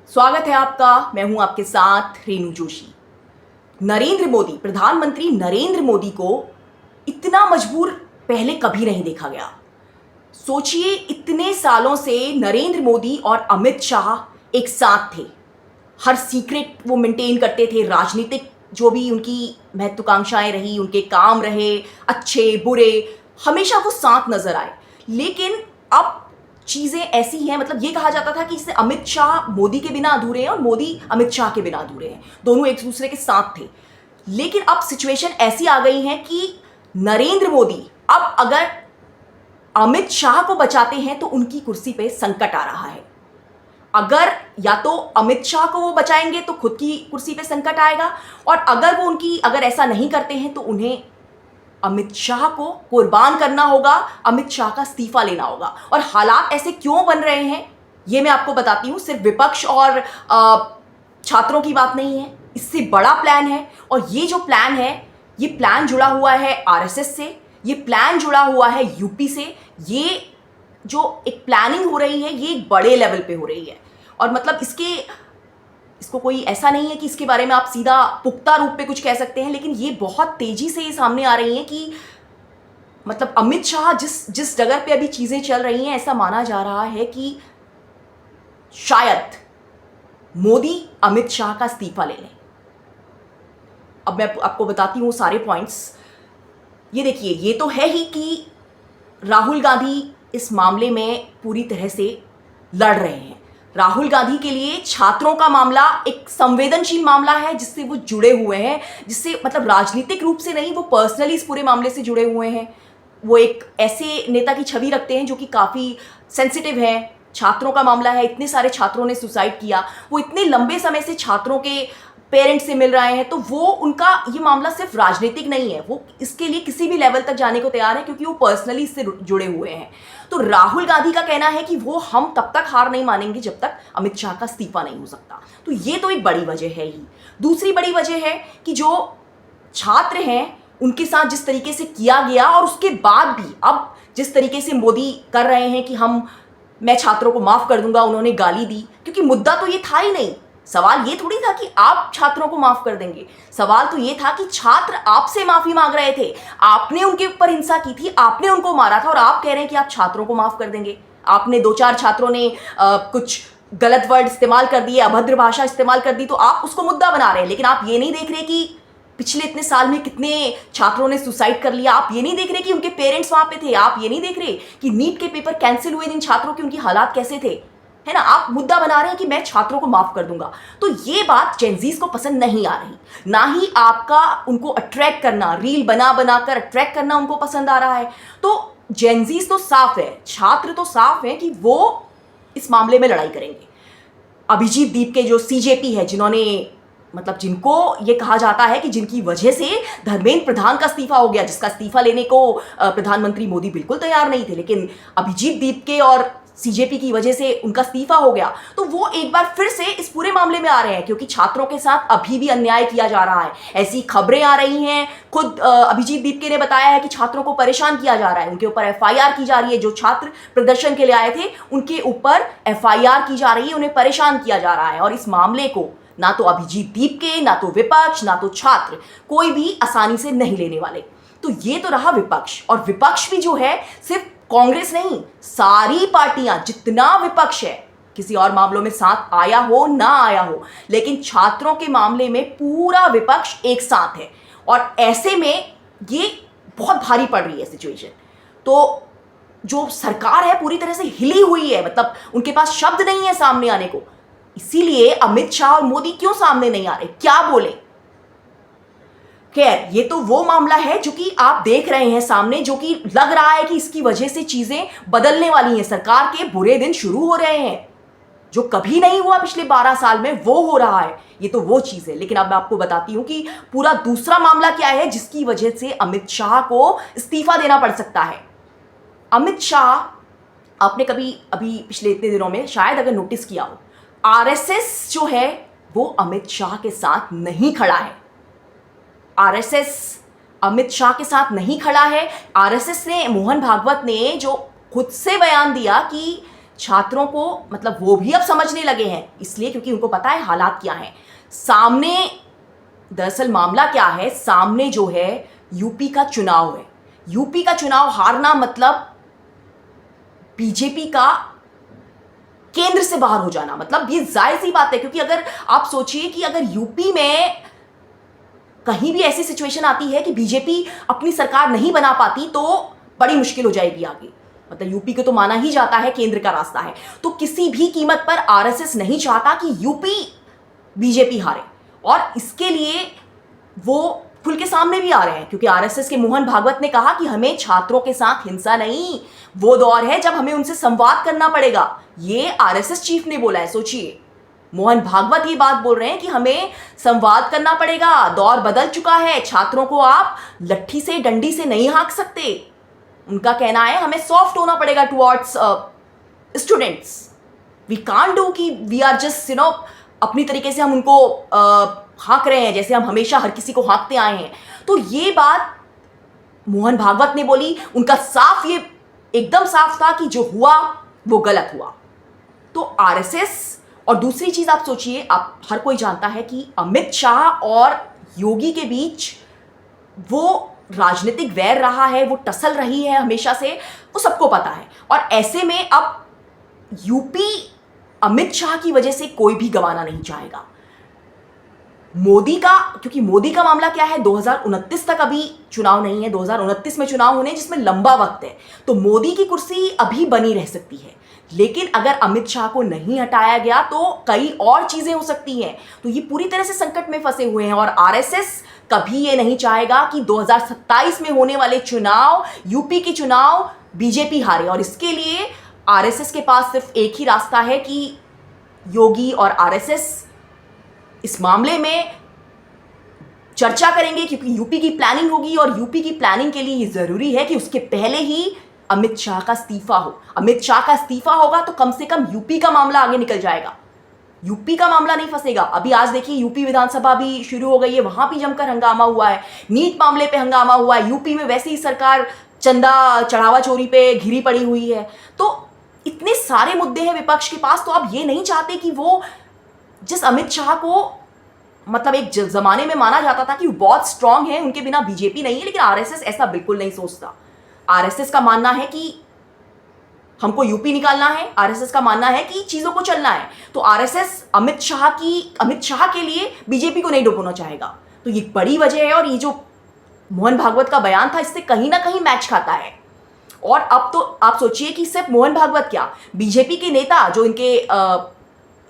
स्वागत है आपका। मैं हूं आपके साथ रेणु जोशी। नरेंद्र मोदी, प्रधानमंत्री नरेंद्र मोदी को इतना मजबूर पहले कभी नहीं देखा गया। सोचिए, इतने सालों से नरेंद्र मोदी और अमित शाह एक साथ थे। हर सीक्रेट वो मेंटेन करते थे। राजनीतिक जो भी उनकी महत्वाकांक्षाएं रही, उनके काम रहे, अच्छे बुरे, हमेशा वो साथ नजर आए। लेकिन अब चीजें ऐसी हैं, मतलब ये कहा जाता था कि इससे अमित शाह मोदी के बिना अधूरे हैं और मोदी अमित शाह के बिना अधूरे हैं। दोनों एक दूसरे के साथ थे। लेकिन अब सिचुएशन ऐसी आ गई है कि नरेंद्र मोदी अब अगर अमित शाह को बचाते हैं तो उनकी कुर्सी पे संकट आ रहा है। अगर या तो अमित शाह को वो बचाएंगे तो खुद की कुर्सी पे संकट आएगा, और अगर ऐसा नहीं करते हैं तो उन्हें अमित शाह को कुर्बान करना होगा, अमित शाह का इस्तीफा लेना होगा। और हालात ऐसे क्यों बन रहे हैं ये मैं आपको बताती हूँ। सिर्फ विपक्ष और छात्रों की बात नहीं है, इससे बड़ा प्लान है। और ये जो प्लान है, ये प्लान जुड़ा हुआ है आरएसएस से, ये प्लान जुड़ा हुआ है यूपी से। ये जो एक प्लानिंग हो रही है ये एक बड़े लेवल पे हो रही है। और मतलब इसको कोई ऐसा नहीं है कि इसके बारे में आप सीधा पुख्ता रूप पे कुछ कह सकते हैं, लेकिन ये बहुत तेजी से ये सामने आ रही है कि मतलब अमित शाह जिस जगह पे अभी चीजें चल रही हैं, ऐसा माना जा रहा है कि शायद मोदी अमित शाह का इस्तीफा ले लें। अब मैं आपको बताती हूँ सारे पॉइंट्स। ये देखिए, ये तो है ही कि राहुल गांधी इस मामले में पूरी तरह से लड़ रहे हैं। राहुल गांधी के लिए छात्रों का मामला एक संवेदनशील मामला है, जिससे वो जुड़े हुए हैं, जिससे मतलब राजनीतिक रूप से नहीं, वो पर्सनली इस पूरे मामले से जुड़े हुए हैं। वो एक ऐसे नेता की छवि रखते हैं जो कि काफ़ी सेंसिटिव है। छात्रों का मामला है, इतने सारे छात्रों ने सुसाइड किया, वो इतने लंबे समय से छात्रों के पेरेंट्स से मिल रहे हैं, तो वो उनका ये मामला सिर्फ राजनीतिक नहीं है, वो इसके लिए किसी भी लेवल तक जाने को तैयार है, क्योंकि वो पर्सनली इससे जुड़े हुए हैं। तो राहुल गांधी का कहना है कि वो हम तब तक हार नहीं मानेंगे जब तक अमित शाह का इस्तीफा नहीं हो सकता। तो ये तो एक बड़ी वजह है ही। दूसरी बड़ी वजह है कि जो छात्र हैं उनके साथ जिस तरीके से किया गया, और उसके बाद भी अब जिस तरीके से मोदी कर रहे हैं कि मैं छात्रों को माफ कर दूंगा, उन्होंने गाली दी, क्योंकि मुद्दा तो ये था ही नहीं। सवाल ये थोड़ी था कि आप छात्रों को माफ कर देंगे, सवाल तो ये था कि छात्र आपसे माफी मांग रहे थे, आपने उनके ऊपर हिंसा की थी, आपने उनको मारा था, और आप कह रहे हैं कि आप छात्रों को माफ कर देंगे। आपने 2-4 छात्रों ने कुछ गलत वर्ड इस्तेमाल कर दिए, अभद्र भाषा इस्तेमाल कर दी, तो आप उसको मुद्दा बना रहे हैं। लेकिन आप ये नहीं देख रहे कि पिछले इतने साल में कितने छात्रों ने सुसाइड कर लिया। आप ये नहीं देख रहे कि उनके पेरेंट्स वहां पे थे। आप ये नहीं देख रहे कि नीट के पेपर कैंसिल हुए जिन छात्रों के, उनकी हालात कैसे थे, है ना। आप मुद्दा बना रहे हैं कि मैं छात्रों को माफ कर दूंगा। तो ये बात जेनजीज को पसंद नहीं आ रही, ना ही आपका उनको अट्रैक्ट करना, रील बना बनाकर अट्रैक्ट करना उनको पसंद आ रहा है। तो जेनजीज तो साफ है, छात्र तो साफ है कि वो इस मामले में लड़ाई करेंगे। अभिजीत दीप के जो सीजेपी है, मतलब जिनको ये कहा जाता है कि जिनकी वजह से धर्मेंद्र प्रधान का इस्तीफा हो गया, जिसका इस्तीफा लेने को प्रधानमंत्री मोदी बिल्कुल तैयार नहीं थे, लेकिन अभिजीत दीप के और सीजेपी की वजह से उनका इस्तीफा हो गया, तो वो एक बार फिर से इस पूरे मामले में आ रहे हैं, क्योंकि छात्रों के साथ अभी भी अन्याय किया जा रहा है। ऐसी खबरें आ रही हैं, खुद अभिजीत दीपके ने बताया है कि छात्रों को परेशान किया जा रहा है, उनके ऊपर एफआईआर की जा रही है। जो छात्र प्रदर्शन के लिए आए थे उनके ऊपर एफआईआर की जा रही है, उन्हें परेशान किया जा रहा है। और इस मामले को ना तो अभिजीत दीपके, ना तो विपक्ष, ना तो छात्र कोई भी आसानी से नहीं लेने वाले। तो ये तो रहा विपक्ष, और विपक्ष भी जो है सिर्फ कांग्रेस नहीं, सारी पार्टियां, जितना विपक्ष है, किसी और मामलों में साथ आया हो ना आया हो, लेकिन छात्रों के मामले में पूरा विपक्ष एक साथ है। और ऐसे में ये बहुत भारी पड़ रही है सिचुएशन। तो जो सरकार है पूरी तरह से हिली हुई है, मतलब उनके पास शब्द नहीं है सामने आने को। इसीलिए अमित शाह और मोदी क्यों सामने नहीं आ रहे, क्या बोले। खैर, ये तो वो मामला है जो कि आप देख रहे हैं सामने, जो कि लग रहा है कि इसकी वजह से चीजें बदलने वाली हैं, सरकार के बुरे दिन शुरू हो रहे हैं। जो कभी नहीं हुआ पिछले 12 साल में वो हो रहा है। ये तो वो चीज है। लेकिन अब मैं आपको बताती हूं कि पूरा दूसरा मामला क्या है जिसकी वजह से अमित शाह को इस्तीफा देना पड़ सकता है। अमित शाह, आपने कभी अभी पिछले इतने दिनों में शायद अगर नोटिस किया हो, आरएसएस जो है वो अमित शाह के साथ नहीं खड़ा है। आरएसएस अमित शाह के साथ नहीं खड़ा है। आरएसएस ने, मोहन भागवत ने जो खुद से बयान दिया कि छात्रों को मतलब वो भी अब समझने लगे हैं, इसलिए क्योंकि उनको पता है हालात क्या हैं सामने। दरअसल मामला क्या है, सामने जो है यूपी का चुनाव है। यूपी का चुनाव हारना मतलब बीजेपी का केंद्र से बाहर हो जाना, मतलब ये जाहिर सी बात है। क्योंकि अगर आप सोचिए कि अगर यूपी में कहीं भी ऐसी सिचुएशन आती है कि बीजेपी अपनी सरकार नहीं बना पाती तो बड़ी मुश्किल हो जाएगी आगे। मतलब यूपी को तो माना ही जाता है केंद्र का रास्ता है, तो किसी भी कीमत पर आरएसएस नहीं चाहता कि यूपी बीजेपी हारे, और इसके लिए वो खुल के सामने भी आ रहे हैं। क्योंकि आरएसएस के मोहन भागवत ने कहा कि हमें छात्रों के साथ हिंसा नहीं, वो दौर है जब हमें उनसे संवाद करना पड़ेगा। ये आरएसएस चीफ ने बोला है, सोचिए मोहन भागवत ये बात बोल रहे हैं कि हमें संवाद करना पड़ेगा, दौर बदल चुका है, छात्रों को आप लट्ठी से डंडी से नहीं हाँक सकते। उनका कहना है हमें सॉफ्ट होना पड़ेगा towards students. We can't do कि वी आर जस्ट अपनी तरीके से हम उनको हाँक रहे हैं जैसे हम हमेशा हर किसी को हाँकते आए हैं। तो ये बात मोहन भागवत ने बोली, उनका साफ ये एकदम साफ था कि जो हुआ वो गलत हुआ। तो आरएसएस, और दूसरी चीज आप सोचिए, आप हर कोई जानता है कि अमित शाह और योगी के बीच वो राजनीतिक वैर रहा है, वो टसल रही है हमेशा से, वो सबको पता है। और ऐसे में अब यूपी अमित शाह की वजह से कोई भी गंवाना नहीं चाहेगा। मोदी का, क्योंकि मोदी का मामला क्या है, 2029 तक अभी चुनाव नहीं है, 2029 में चुनाव होने जिसमें लंबा वक्त है, तो मोदी की कुर्सी अभी बनी रह सकती है। लेकिन अगर अमित शाह को नहीं हटाया गया तो कई और चीजें हो सकती हैं। तो ये पूरी तरह से संकट में फंसे हुए हैं, और आरएसएस कभी ये नहीं चाहेगा कि 2027 में होने वाले चुनाव, यूपी के चुनाव बीजेपी हारे। और इसके लिए आरएसएस के पास सिर्फ एक ही रास्ता है कि योगी और आरएसएस इस मामले में चर्चा करेंगे, क्योंकि यूपी की प्लानिंग होगी, और यूपी की प्लानिंग के लिए ये जरूरी है कि उसके पहले ही अमित शाह का इस्तीफा हो। अमित शाह का इस्तीफा होगा तो कम से कम यूपी का मामला आगे निकल जाएगा, यूपी का मामला नहीं फंसेगा। अभी आज देखिए यूपी विधानसभा भी शुरू हो गई है, वहां भी जमकर हंगामा हुआ है, नीट मामले पे हंगामा हुआ है, यूपी में वैसे ही सरकार चंदा चढ़ावा चोरी पे घिरी पड़ी हुई है। तो इतने सारे मुद्दे हैं विपक्ष के पास, तो अब ये नहीं चाहते कि वो जिस अमित शाह को मतलब एक जमाने में माना जाता था कि वो बहुत स्ट्रांग है, उनके बिना बीजेपी नहीं है, लेकिन आरएसएस ऐसा बिल्कुल नहीं सोचता। आरएसएस का मानना है कि हमको यूपी निकालना है, आरएसएस का मानना है कि चीजों को चलना है। तो आरएसएस अमित शाह के लिए बीजेपी को नहीं डुबोना चाहेगा। तो ये बड़ी वजह है, और ये जो मोहन भागवत का बयान था इससे कहीं ना कहीं मैच खाता है। और अब तो आप सोचिए कि सिर्फ मोहन भागवत क्या, बीजेपी के नेता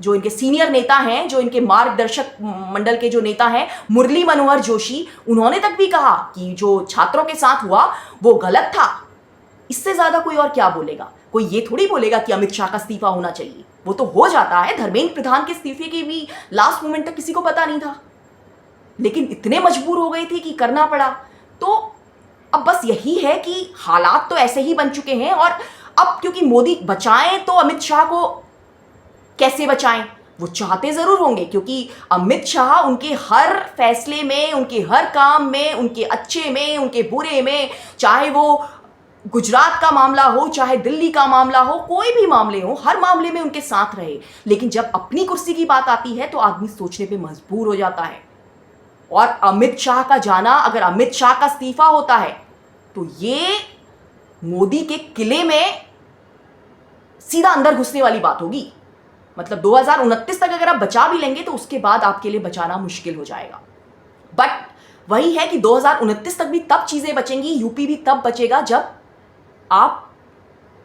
जो इनके सीनियर नेता हैं, जो इनके मार्गदर्शक मंडल के जो नेता हैं, मुरली मनोहर जोशी, उन्होंने तक भी कहा कि जो छात्रों के साथ हुआ वो गलत था। इससे ज्यादा कोई और क्या बोलेगा? कोई ये थोड़ी बोलेगा कि अमित शाह का इस्तीफा होना चाहिए, वो तो हो जाता है। धर्मेंद्र प्रधान के इस्तीफे की भी लास्ट मोमेंट तक किसी को पता नहीं था, लेकिन इतने मजबूर हो गए थे कि करना पड़ा। तो अब बस यही है कि हालात तो ऐसे ही बन चुके हैं, और अब क्योंकि मोदी बचाएं तो अमित शाह को कैसे बचाएं? वो चाहते जरूर होंगे, क्योंकि अमित शाह उनके हर फैसले में, उनके हर काम में, उनके अच्छे में, उनके बुरे में, चाहे वो गुजरात का मामला हो, चाहे दिल्ली का मामला हो, कोई भी मामले हो, हर मामले में उनके साथ रहे। लेकिन जब अपनी कुर्सी की बात आती है तो आदमी सोचने पे मजबूर हो जाता है। और अमित शाह का जाना, अगर अमित शाह का इस्तीफा होता है तो ये मोदी के किले में सीधा अंदर घुसने वाली बात होगी। मतलब 2029 तक अगर आप बचा भी लेंगे तो उसके बाद आपके लिए बचाना मुश्किल हो जाएगा। बट वही है कि 2029 तक भी तब चीजें बचेंगी, यूपी भी तब बचेगा जब आप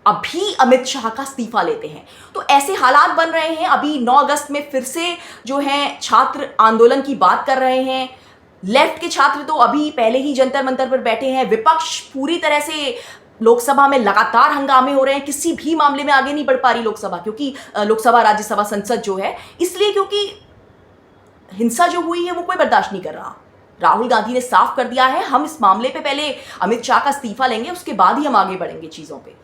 अभी अमित शाह का इस्तीफा लेते हैं। तो ऐसे हालात बन रहे हैं। अभी 9 अगस्त में फिर से जो है छात्र आंदोलन की बात कर रहे हैं। लेफ्ट के छात्र तो अभी पहले ही जंतर मंतर पर बैठे हैं। विपक्ष पूरी तरह से, लोकसभा में लगातार हंगामे हो रहे हैं, किसी भी मामले में आगे नहीं बढ़ पा रही लोकसभा, क्योंकि लोकसभा, राज्यसभा, संसद जो है, इसलिए क्योंकि हिंसा जो हुई है वो कोई बर्दाश्त नहीं कर रहा। राहुल गांधी ने साफ कर दिया है, हम इस मामले पे पहले अमित शाह का इस्तीफा लेंगे, उसके बाद ही हम आगे बढ़ेंगे चीजों पे।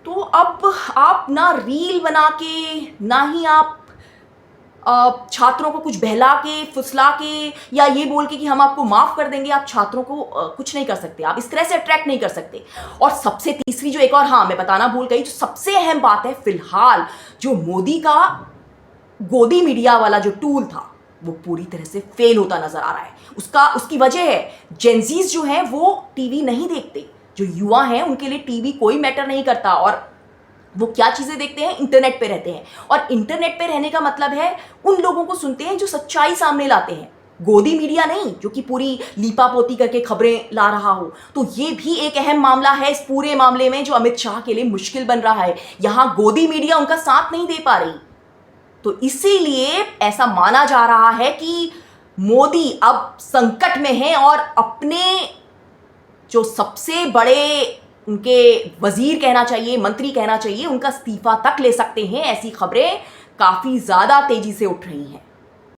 तो अब आप ना रील बना के, ना ही आप छात्रों को कुछ बहला के, फुसला के या ये बोल के कि हम आपको माफ कर देंगे, आप छात्रों को कुछ नहीं कर सकते, आप इस तरह से अट्रैक्ट नहीं कर सकते। और सबसे तीसरी जो एक और, हाँ मैं बताना भूल गई, जो सबसे अहम बात है, फिलहाल जो मोदी का गोदी मीडिया वाला जो टूल था वो पूरी तरह से फेल होता नजर आ रहा है। उसकी वजह है जेंजीज जो हैं वो टीवी नहीं देखते, जो युवा हैं उनके लिए टीवी कोई मैटर नहीं करता, और वो क्या चीज़ें देखते हैं, इंटरनेट पे रहते हैं। और इंटरनेट पे रहने का मतलब है उन लोगों को सुनते हैं जो सच्चाई सामने लाते हैं, गोदी मीडिया नहीं जो कि पूरी लीपापोती करके खबरें ला रहा हो। तो ये भी एक अहम मामला है इस पूरे मामले में, जो अमित शाह के लिए मुश्किल बन रहा है। यहां गोदी मीडिया उनका साथ नहीं दे पा रही, तो इसीलिए ऐसा माना जा रहा है कि मोदी अब संकट में हैं और अपने जो सबसे बड़े उनके वजीर कहना चाहिए, मंत्री कहना चाहिए, उनका इस्तीफा तक ले सकते हैं। ऐसी खबरें काफी ज्यादा तेजी से उठ रही हैं।